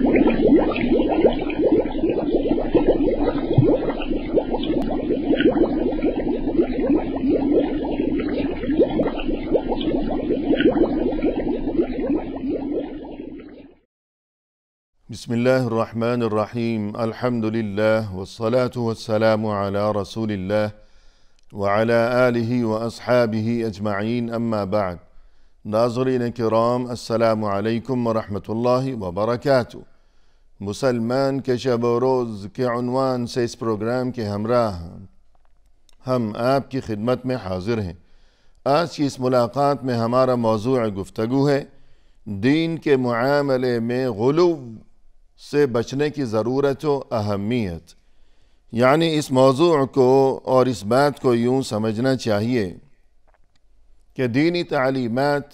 بسم الله الرحمن الرحیم الحمد للہ والصلاة والسلام علی رسول اللہ وعلی آلہ واصحابہ اجمعین اما بعد۔ ناظرین کرام، السلام علیکم ورحمۃ اللہ وبرکاتہ۔ مسلمان کے شب و روز کے عنوان سے اس پروگرام کے ہمراہ ہم آپ کی خدمت میں حاضر ہیں۔ آج کی اس ملاقات میں ہمارا موضوع گفتگو ہے دین کے معاملے میں غلو سے بچنے کی ضرورت و اہمیت۔ یعنی اس موضوع کو اور اس بات کو یوں سمجھنا چاہیے کہ دینی تعلیمات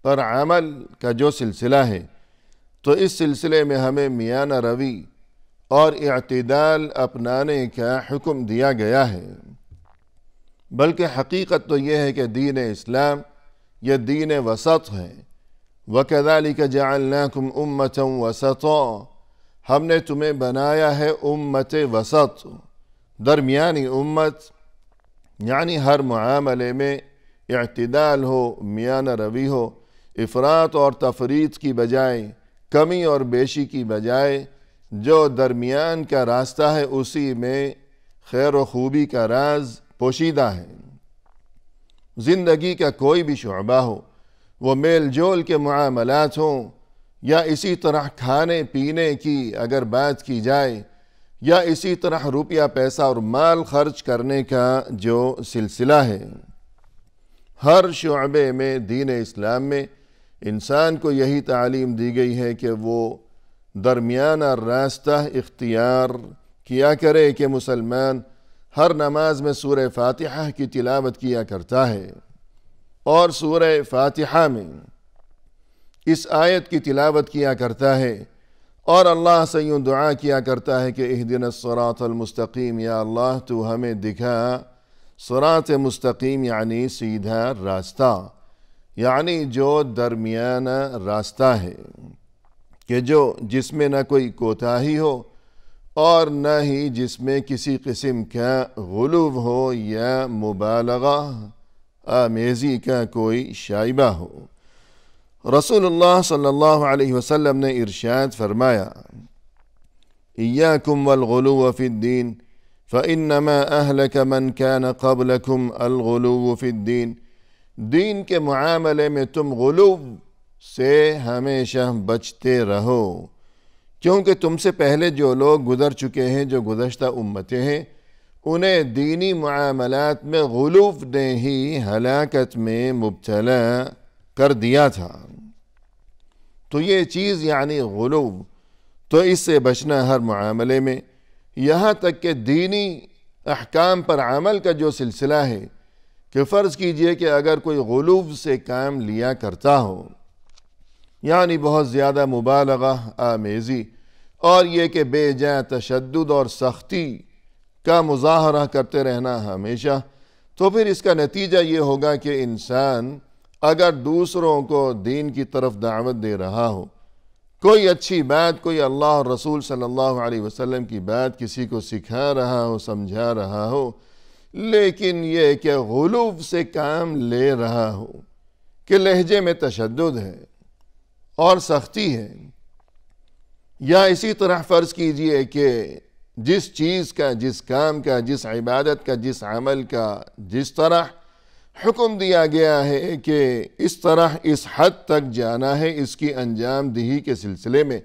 پر عمل کا جو سلسلہ ہے تو اس سلسلے میں ہمیں میانہ روی اور اعتدال اپنانے کا حکم دیا گیا ہے، بلکہ حقیقت تو یہ ہے کہ دین اسلام یہ دین وسط ہے۔ وَكَذَلِكَ جَعَلْنَاكُمْ أُمَّةً وَسَطًا، ہم نے تمہیں بنایا ہے امت وسط، درمیانی امت، یعنی ہر معاملے میں اعتدال ہو، میانہ روی ہو، افراط اور تفریط کی بجائے، کمی اور بیشی کی بجائے جو درمیان کا راستہ ہے اسی میں خیر و خوبی کا راز پوشیدہ ہے۔ زندگی کا کوئی بھی شعبہ ہو، وہ میل جول کے معاملات ہوں یا اسی طرح کھانے پینے کی اگر بات کی جائے یا اسی طرح روپیہ پیسہ اور مال خرچ کرنے کا جو سلسلہ ہے، ہر شعبے میں دین اسلام میں انسان کو یہی تعلیم دی گئی ہے کہ وہ درمیانہ راستہ اختیار کیا کرے کہ مسلمان ہر نماز میں سورہ فاتحہ کی تلاوت کیا کرتا ہے اور سورہ فاتحہ میں اس آیت کی تلاوت کیا کرتا ہے اور اللہ سے یوں دعا کیا کرتا ہے کہ اہدنا الصراط المستقیم، یا اللہ تو ہمیں دکھا صراط مستقیم، یعنی سیدھا راستہ، یعنی جو درمیانہ راستہ ہے کہ جس میں نہ کوئی کوتاہی ہو اور نہ ہی جس میں کسی قسم کا غلو ہو یا مبالغہ آمیزی کا کوئی شائبہ ہو۔ رسول اللہ صلی اللہ علیہ وسلم نے ارشاد فرمایا، ایاکم والغلو فی الدین فإنما اہلک من کان قبلکم الغلو فی الدین، دین کے معاملے میں تم غلو سے ہمیشہ بچتے رہو، کیونکہ تم سے پہلے جو لوگ گزر چکے ہیں، جو گزشتہ امتیں ہیں، انہیں دینی معاملات میں غلو نے ہی ہلاکت میں مبتلا کر دیا تھا۔ تو یہ چیز یعنی غلو، تو اس سے بچنا ہر معاملے میں، یہاں تک کہ دینی احکام پر عمل کا جو سلسلہ ہے کہ فرض کیجئے کہ اگر کوئی غلو سے کام لیا کرتا ہو، یعنی بہت زیادہ مبالغہ آمیزی اور یہ کہ بے جا تشدد اور سختی کا مظاہرہ کرتے رہنا ہمیشہ، تو پھر اس کا نتیجہ یہ ہوگا کہ انسان اگر دوسروں کو دین کی طرف دعوت دے رہا ہو، کوئی اچھی بات، کوئی اللہ اور رسول صلی اللہ علیہ وسلم کی بات کسی کو سکھا رہا ہو، سمجھا رہا ہو، لیکن یہ کہ غلو سے کام لے رہا ہو کہ لہجے میں تشدد ہے اور سختی ہے، یا اسی طرح فرض کیجئے کہ جس چیز کا، جس کام کا، جس عبادت کا، جس عمل کا جس طرح حکم دیا گیا ہے کہ اس طرح اس حد تک جانا ہے اس کی انجام دہی کے سلسلے میں،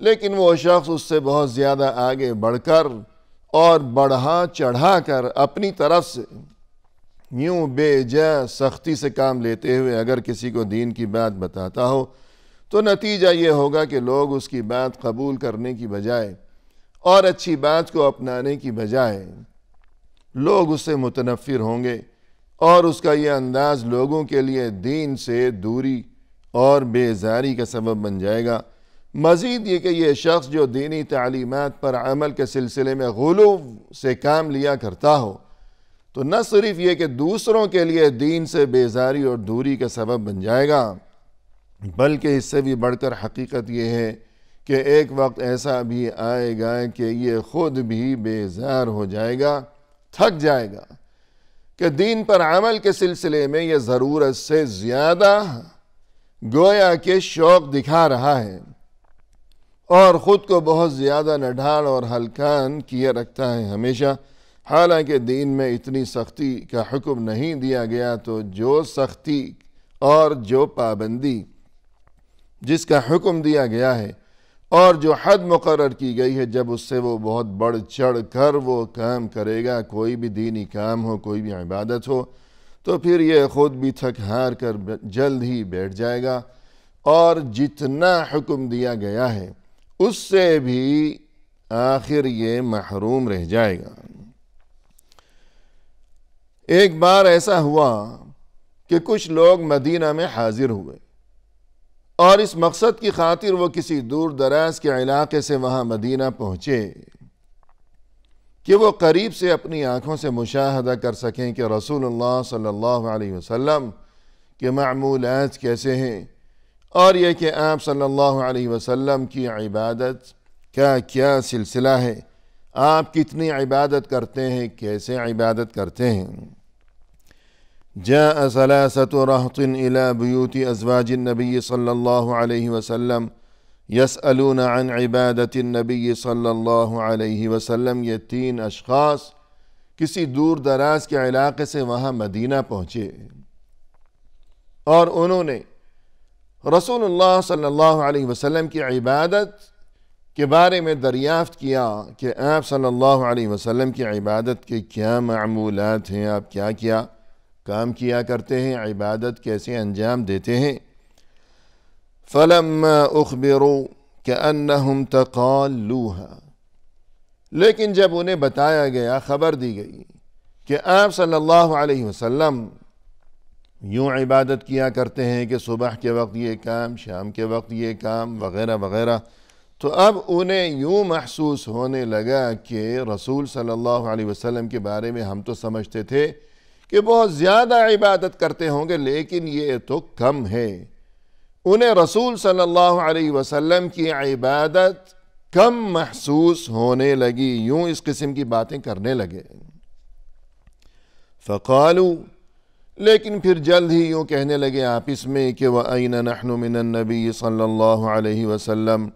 لیکن وہ شخص اس سے بہت زیادہ آگے بڑھ کر اور بڑھا چڑھا کر اپنی طرف سے یوں بے جا سختی سے کام لیتے ہوئے اگر کسی کو دین کی بات بتاتا ہو، تو نتیجہ یہ ہوگا کہ لوگ اس کی بات قبول کرنے کی بجائے اور اچھی بات کو اپنانے کی بجائے لوگ اس سے متنفر ہوں گے، اور اس کا یہ انداز لوگوں کے لیے دین سے دوری اور بیزاری کا سبب بن جائے گا۔ مزید یہ کہ یہ شخص جو دینی تعلیمات پر عمل کے سلسلے میں غلو سے کام لیا کرتا ہو، تو نہ صرف یہ کہ دوسروں کے لیے دین سے بیزاری اور دوری کا سبب بن جائے گا، بلکہ اس سے بھی بڑھ کر حقیقت یہ ہے کہ ایک وقت ایسا بھی آئے گا کہ یہ خود بھی بیزار ہو جائے گا، تھک جائے گا کہ دین پر عمل کے سلسلے میں یہ ضرورت سے زیادہ گویا کہ شوق دکھا رہا ہے اور خود کو بہت زیادہ نڈھال اور ہلکان کیے رکھتا ہے ہمیشہ، حالانکہ دین میں اتنی سختی کا حکم نہیں دیا گیا، تو جو سختی اور جو پابندی جس کا حکم دیا گیا ہے اور جو حد مقرر کی گئی ہے، جب اس سے وہ بہت بڑھ چڑھ کر وہ کام کرے گا، کوئی بھی دینی کام ہو، کوئی بھی عبادت ہو، تو پھر یہ خود بھی تھک ہار کر جلد ہی بیٹھ جائے گا اور جتنا حکم دیا گیا ہے اس سے بھی آخر یہ محروم رہ جائے گا۔ ایک بار ایسا ہوا کہ کچھ لوگ مدینہ میں حاضر ہوئے اور اس مقصد کی خاطر وہ کسی دور دراز کے علاقے سے وہاں مدینہ پہنچے کہ وہ قریب سے اپنی آنکھوں سے مشاہدہ کر سکیں کہ رسول اللہ صلی اللہ علیہ وسلم کے معمولات کیسے ہیں، اور یہ کہ آپ صلی اللہ علیہ وسلم کی عبادت کا کیا سلسلہ ہے، آپ کتنی عبادت کرتے ہیں، کیسے عبادت کرتے ہیں۔ جاء ثلاثة رهط إلى بيوت أزواج النبي صلى الله عليه وسلم يسألون عن عبادة النبي صلی اللہ علیہ وسلم۔ یہ 3 اشخاص کسی دور دراز کے علاقے سے وہاں مدینہ پہنچے اور انہوں نے رسول اللہ صلی اللہ علیہ وسلم کی عبادت کے بارے میں دریافت کیا کہ آپ صلی اللہ علیہ وسلم کی عبادت کے کیا معمولات ہیں، آپ کیا کام کیا کرتے ہیں، عبادت کیسے انجام دیتے ہیں۔ فَلَمَّا أُخْبِرُوا كَأَنَّهُمْ تَقَالُّوهَا، لیکن جب انہیں بتایا گیا، خبر دی گئی کہ آپ صلی اللہ علیہ وسلم یوں عبادت کیا کرتے ہیں کہ صبح کے وقت یہ کام، شام کے وقت یہ کام، وغیرہ وغیرہ، تو اب انہیں یوں محسوس ہونے لگا کہ رسول صلی اللہ علیہ وسلم کے بارے میں ہم تو سمجھتے تھے کہ بہت زیادہ عبادت کرتے ہوں گے، لیکن یہ تو کم ہے۔ انہیں رسول صلی اللہ علیہ وسلم کی عبادت کم محسوس ہونے لگی، یوں اس قسم کی باتیں کرنے لگے۔ فقالوا، لیکن پھر جلد ہی یوں کہنے لگے آپس میں کہ وَأَيْنَ نَحْنُ مِنَ النَّبِيِّ صلی اللہ علیہ وسلم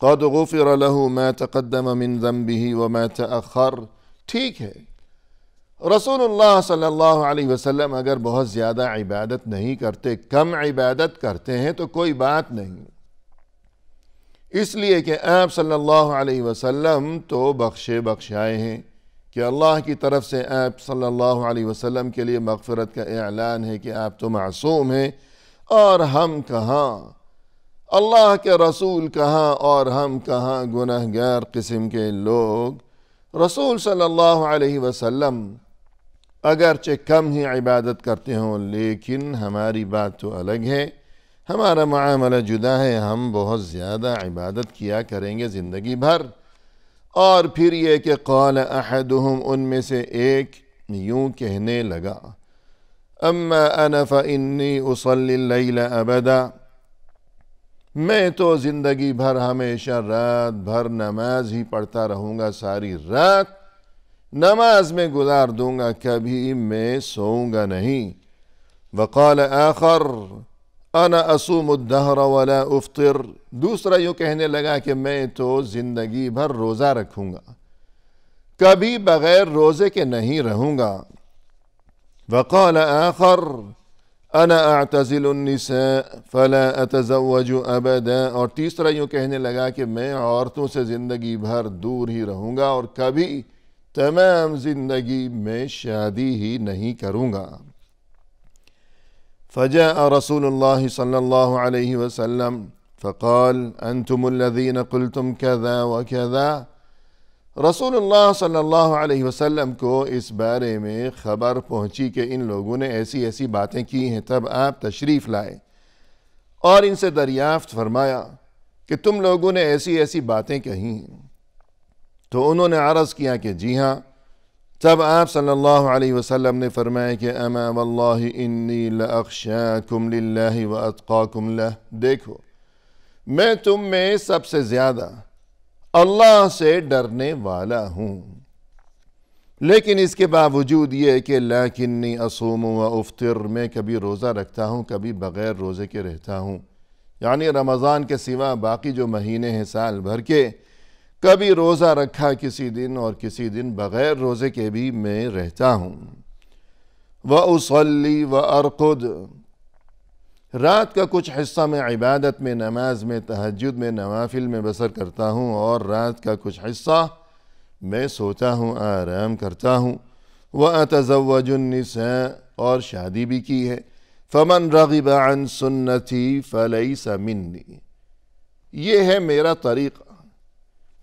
قَدْ غُفِرَ لَهُ مَا تَقَدَّمَ مِن ذَنْبِهِ وَمَا تَأَخَّرَ۔ ٹھیک ہے، رسول اللہ صلی اللہ علیہ وسلم اگر بہت زیادہ عبادت نہیں کرتے، کم عبادت کرتے ہیں تو کوئی بات نہیں، اس لیے کہ آپ صلی اللہ علیہ وسلم تو بخشائے ہیں کہ اللہ کی طرف سے آپ صلی اللہ علیہ وسلم کے لیے مغفرت کا اعلان ہے کہ آپ تو معصوم ہیں، اور ہم کہاں، اللہ کے رسول کہاں اور ہم کہاں گناہگار قسم کے لوگ۔ رسول صلی اللہ علیہ وسلم اگرچہ کم ہی عبادت کرتے ہوں، لیکن ہماری بات تو الگ ہے، ہمارا معاملہ جدا ہے، ہم بہت زیادہ عبادت کیا کریں گے زندگی بھر۔ اور پھر یہ کہ قال احدہم، ان میں سے ایک یوں کہنے لگا، اما انا فانی اصلی اللیل ابدا، میں تو زندگی بھر ہمیشہ رات بھر نماز ہی پڑھتا رہوں گا، ساری رات نماز میں گزار دوں گا، کبھی میں سوؤں گا نہیں۔ وقال آخر انا اصوم الدہر ولا افطر، دوسرا یوں کہنے لگا کہ میں تو زندگی بھر روزہ رکھوں گا، کبھی بغیر روزے کے نہیں رہوں گا۔ وقال آخر انا اعتزل النساء فلا اتزوج ابدا، اور تیسرا یوں کہنے لگا کہ میں عورتوں سے زندگی بھر دور ہی رہوں گا اور کبھی تمام زندگی میں شادی ہی نہیں کروں گا۔ فجاء رسول اللہ صلی اللہ علیہ وسلم فقال انتم الذین قلتم كذا وكذا، رسول اللہ صلی اللہ علیہ وسلم کو اس بارے میں خبر پہنچی کہ ان لوگوں نے ایسی ایسی باتیں کی ہیں، تب آپ تشریف لائے اور ان سے دریافت فرمایا کہ تم لوگوں نے ایسی ایسی باتیں کہی ہیں، تو انہوں نے عرض کیا کہ جی ہاں۔ تب آپ صلی اللہ علیہ وسلم نے فرمایا کہ اما واللہ انی لاخشاکم للہ واتقاکم لہ، دیکھو میں تم میں سب سے زیادہ اللہ سے ڈرنے والا ہوں۔ لیکن اس کے باوجود یہ کہ لیکنی اصوم و افطر، میں کبھی روزہ رکھتا ہوں، کبھی بغیر روزے کے رہتا ہوں، یعنی رمضان کے سوا باقی جو مہینے ہیں سال بھر کے، کبھی روزہ رکھا کسی دن اور کسی دن بغیر روزے کے بھی میں رہتا ہوں۔ وَأُصَلِّي وَأَرْقُدْ، رات کا کچھ حصہ میں عبادت میں، نماز میں، تہجد میں، نوافل میں بسر کرتا ہوں، اور رات کا کچھ حصہ میں سوتا ہوں، آرام کرتا ہوں۔ وَأَتَزَوَّجُ النِّسَاءَ، اور شادی بھی کی ہے۔ فَمَنْ رَغِبَ عَنْ سُنَّتِي فَلَيْسَ مِنِّي، یہ ہے میرا طریقہ،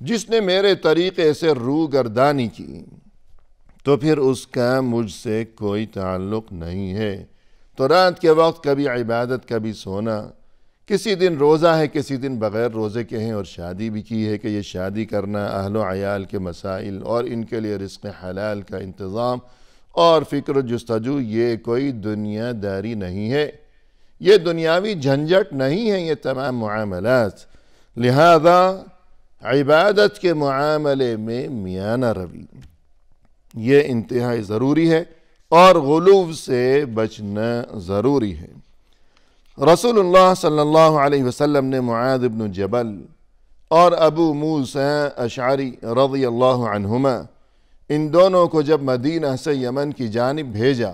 جس نے میرے طریقے سے روگردانی کی تو پھر اس کا مجھ سے کوئی تعلق نہیں ہے۔ تو رات کے وقت کبھی عبادت، کبھی سونا، کسی دن روزہ ہے، کسی دن بغیر روزے کے ہیں، اور شادی بھی کی ہے کہ یہ شادی کرنا، اہل و عیال کے مسائل اور ان کے لیے رزق حلال کا انتظام اور فکر و جستجو، یہ کوئی دنیا داری نہیں ہے، یہ دنیاوی جھنجھٹ نہیں ہے یہ تمام معاملات۔ لہذا عبادت کے معاملے میں میانہ روی یہ انتہائی ضروری ہے، اور غلو سے بچنا ضروری ہے۔ رسول اللہ صلی اللہ علیہ وسلم نے معاذ بن جبل اور ابو موسیٰ اشعری رضی اللہ عنہما، ان دونوں کو جب مدینہ سے یمن کی جانب بھیجا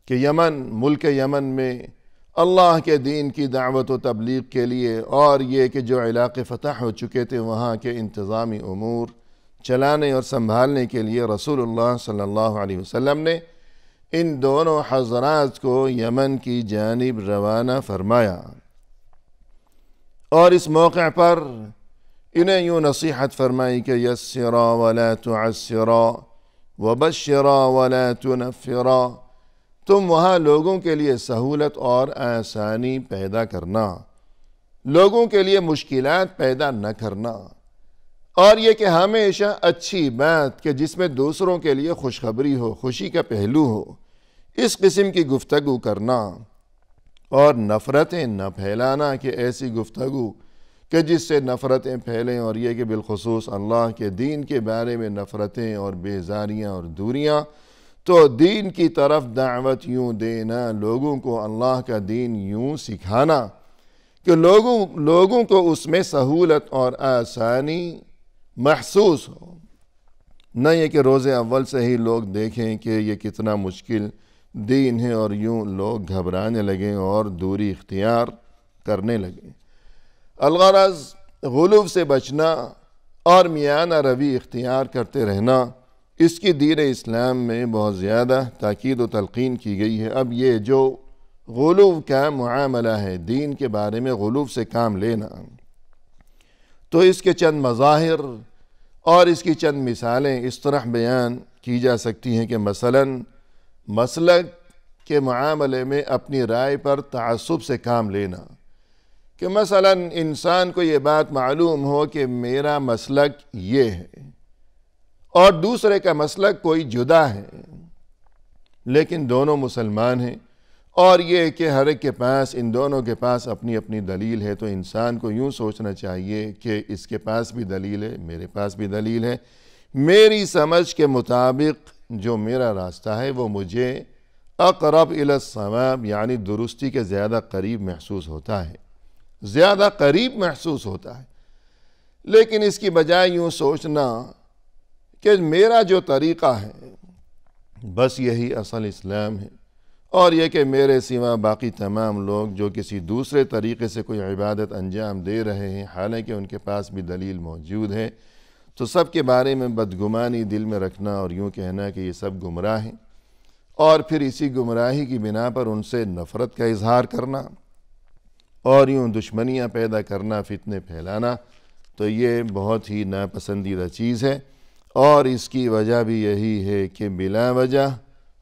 کہ یمن، ملک یمن میں اللہ کے دین کی دعوت و تبلیغ کے لیے، اور یہ کہ جو علاقے فتح ہو چکے تھے وہاں کے انتظامی امور چلانے اور سنبھالنے کے لیے رسول اللہ صلی اللہ علیہ وسلم نے ان دونوں حضرات کو یمن کی جانب روانہ فرمایا، اور اس موقع پر انہیں یوں نصیحت فرمائی کہ یسرا ولا تعسرا وبشرا ولا تنفرا، تم وہاں لوگوں کے لیے سہولت اور آسانی پیدا کرنا، لوگوں کے لیے مشکلات پیدا نہ کرنا، اور یہ کہ ہمیشہ اچھی بات کہ جس میں دوسروں کے لیے خوشخبری ہو، خوشی کا پہلو ہو، اس قسم کی گفتگو کرنا، اور نفرتیں نہ پھیلانا کہ ایسی گفتگو کہ جس سے نفرتیں پھیلیں، اور یہ کہ بالخصوص اللہ کے دین کے بارے میں نفرتیں اور بیزاریاں اور دوریاں، تو دین کی طرف دعوت یوں دینا، لوگوں کو اللہ کا دین یوں سکھانا کہ لوگوں کو اس میں سہولت اور آسانی محسوس ہو، نہ یہ کہ روز اول سے ہی لوگ دیکھیں کہ یہ کتنا مشکل دین ہے اور یوں لوگ گھبرانے لگیں اور دوری اختیار کرنے لگیں۔ الغرض غلو سے بچنا اور میانہ روی اختیار کرتے رہنا، اس کی دین اسلام میں بہت زیادہ تاکید و تلقین کی گئی ہے۔ اب یہ جو غلو کا معاملہ ہے، دین کے بارے میں غلو سے کام لینا، تو اس کے چند مظاہر اور اس کی چند مثالیں اس طرح بیان کی جا سکتی ہیں کہ مثلاً مسلک کے معاملے میں اپنی رائے پر تعصب سے کام لینا، کہ مثلاً انسان کو یہ بات معلوم ہو کہ میرا مسلک یہ ہے اور دوسرے کا مسلک کوئی جدا ہے، لیکن دونوں مسلمان ہیں، اور یہ کہ ہر ایک کے پاس، ان دونوں کے پاس اپنی اپنی دلیل ہے، تو انسان کو یوں سوچنا چاہیے کہ اس کے پاس بھی دلیل ہے، میرے پاس بھی دلیل ہے، میری سمجھ کے مطابق جو میرا راستہ ہے وہ مجھے اقرب الی الصواب، یعنی درستی کے زیادہ قریب محسوس ہوتا ہے، زیادہ قریب محسوس ہوتا ہے۔ لیکن اس کی بجائے یوں سوچنا کہ میرا جو طریقہ ہے بس یہی اصل اسلام ہے، اور یہ کہ میرے سوا باقی تمام لوگ جو کسی دوسرے طریقے سے کوئی عبادت انجام دے رہے ہیں، حالانکہ ان کے پاس بھی دلیل موجود ہے، تو سب کے بارے میں بدگمانی دل میں رکھنا اور یوں کہنا کہ یہ سب گمراہ ہیں، اور پھر اسی گمراہی کی بنا پر ان سے نفرت کا اظہار کرنا اور یوں دشمنیاں پیدا کرنا، فتنے پھیلانا، تو یہ بہت ہی ناپسندیدہ چیز ہے، اور اس کی وجہ بھی یہی ہے کہ بلا وجہ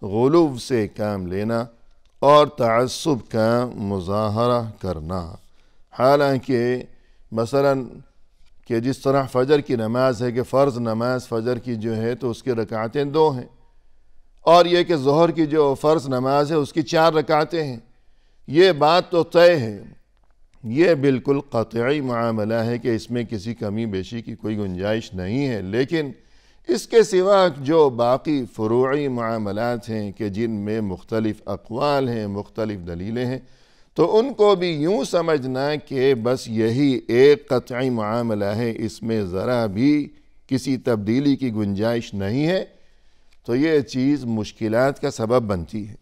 غلو سے کام لینا اور تعصب کا مظاہرہ کرنا۔ حالانکہ مثلاً کہ جس طرح فجر کی نماز ہے کہ فرض نماز فجر کی جو ہے تو اس کی رکعتیں 2 ہیں، اور یہ کہ ظہر کی جو فرض نماز ہے اس کی 4 رکعتیں ہیں، یہ بات تو طے ہے، یہ بالکل قطعی معاملہ ہے کہ اس میں کسی کمی بیشی کی کوئی گنجائش نہیں ہے، لیکن اس کے سوا جو باقی فروعی معاملات ہیں کہ جن میں مختلف اقوال ہیں، مختلف دلیلیں ہیں، تو ان کو بھی یوں سمجھنا کہ بس یہی ایک قطعی معاملہ ہے، اس میں ذرا بھی کسی تبدیلی کی گنجائش نہیں ہے، تو یہ چیز مشکلات کا سبب بنتی ہے۔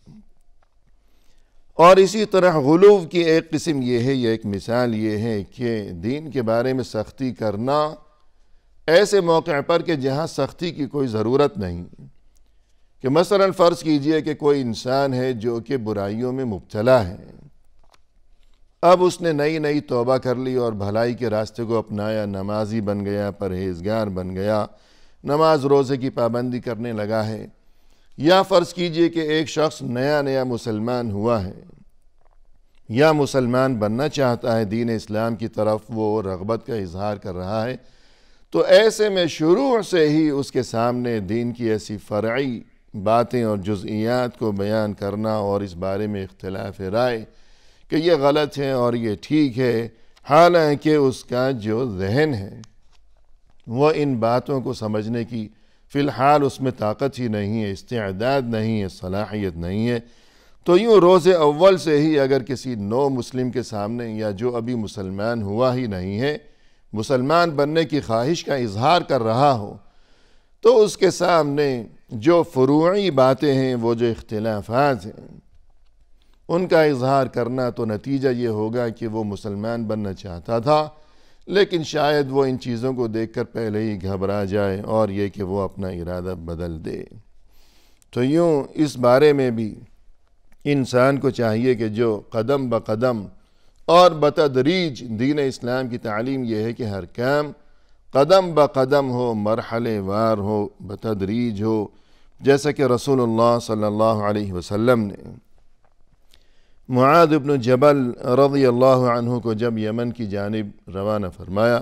اور اسی طرح غلو کی ایک قسم یہ ہے، یہ ایک مثال یہ ہے کہ دین کے بارے میں سختی کرنا ایسے موقع پر کہ جہاں سختی کی کوئی ضرورت نہیں، کہ مثلا فرض کیجئے کہ کوئی انسان ہے جو کہ برائیوں میں مبتلا ہے، اب اس نے نئی توبہ کر لی اور بھلائی کے راستے کو اپنایا، نمازی بن گیا، پرہیزگار بن گیا، نماز روزے کی پابندی کرنے لگا ہے۔ یا فرض کیجئے کہ ایک شخص نیا مسلمان ہوا ہے یا مسلمان بننا چاہتا ہے، دین اسلام کی طرف وہ رغبت کا اظہار کر رہا ہے، تو ایسے میں شروع سے ہی اس کے سامنے دین کی ایسی فرعی باتیں اور جزئیات کو بیان کرنا اور اس بارے میں اختلاف رائے کہ یہ غلط ہے اور یہ ٹھیک ہے، حالانکہ اس کا جو ذہن ہے وہ ان باتوں کو سمجھنے کی فی الحال اس میں طاقت ہی نہیں ہے، استعداد نہیں ہے، صلاحیت نہیں ہے، تو یوں روز اول سے ہی اگر کسی نو مسلم کے سامنے یا جو ابھی مسلمان ہوا ہی نہیں ہے، مسلمان بننے کی خواہش کا اظہار کر رہا ہو، تو اس کے سامنے جو فروعی باتیں ہیں، وہ جو اختلافات ہیں، ان کا اظہار کرنا، تو نتیجہ یہ ہوگا کہ وہ مسلمان بننا چاہتا تھا، لیکن شاید وہ ان چیزوں کو دیکھ کر پہلے ہی گھبرا جائے اور یہ کہ وہ اپنا ارادہ بدل دے۔ تو یوں اس بارے میں بھی انسان کو چاہیے کہ جو قدم بقدم اور بتدریج دین اسلام کی تعلیم یہ ہے کہ ہر کام قدم بقدم ہو، مرحلے وار ہو، بتدریج ہو، جیسا کہ رسول اللہ صلی اللہ علیہ وسلم نے معاذ بن جبل رضی اللہ عنہ کو جب یمن کی جانب روانہ فرمایا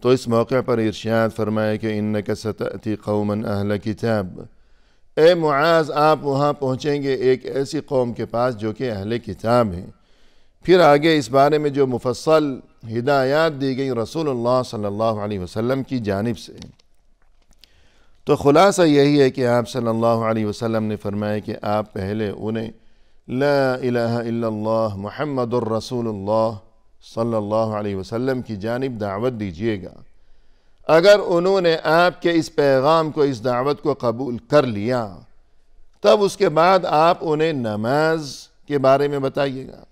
تو اس موقع پر ارشاد فرمایا کہ انک ستأتی قوما اہل کتاب، اے معاذ آپ وہاں پہنچیں گے ایک ایسی قوم کے پاس جو کہ اہل کتاب ہیں۔ پھر آگے اس بارے میں جو مفصل ہدایات دی گئی رسول اللہ صلی اللہ علیہ وسلم کی جانب سے، تو خلاصہ یہی ہے کہ آپ صلی اللہ علیہ وسلم نے فرمایا کہ آپ پہلے انہیں لا الہ الا اللہ محمد الرسول اللہ صلی اللہ علیہ وسلم کی جانب دعوت دیجیے گا۔ اگر انہوں نے آپ کے اس پیغام کو، اس دعوت کو قبول کر لیا، تب اس کے بعد آپ انہیں نماز کے بارے میں بتائیے گا۔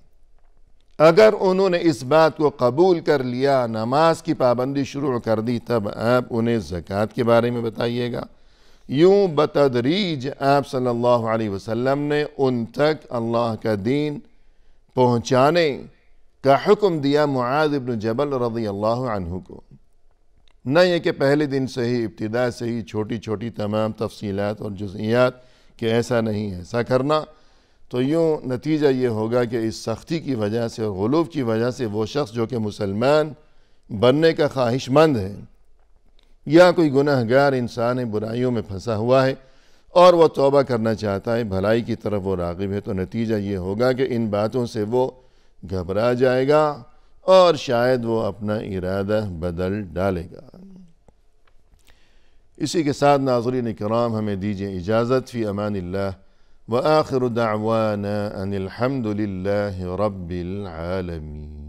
اگر انہوں نے اس بات کو قبول کر لیا، نماز کی پابندی شروع کر دی، تب آپ انہیں زکوٰۃ کے بارے میں بتائیے گا۔ یوں بتدریج آپ صلی اللہ علیہ وسلم نے ان تک اللہ کا دین پہنچانے کا حکم دیا معاذ بن جبل رضی اللہ عنہ کو۔ نہ یہ کہ پہلے دن سے ہی، ابتدا سے ہی چھوٹی تمام تفصیلات اور جزئیات کہ ایسا نہیں ایسا کرنا، تو یوں نتیجہ یہ ہوگا کہ اس سختی کی وجہ سے اور غلو کی وجہ سے وہ شخص جو کہ مسلمان بننے کا خواہش مند ہے یا کوئی گناہ گار انسان ہے، برائیوں میں پھنسا ہوا ہے اور وہ توبہ کرنا چاہتا ہے، بھلائی کی طرف وہ راغب ہے، تو نتیجہ یہ ہوگا کہ ان باتوں سے وہ گھبرا جائے گا اور شاید وہ اپنا ارادہ بدل ڈالے گا۔ اسی کے ساتھ ناظرین کرام ہمیں دیجیے اجازت، فی امان اللہ، وآخر دعوانا ان الحمد للہ رب العالمین۔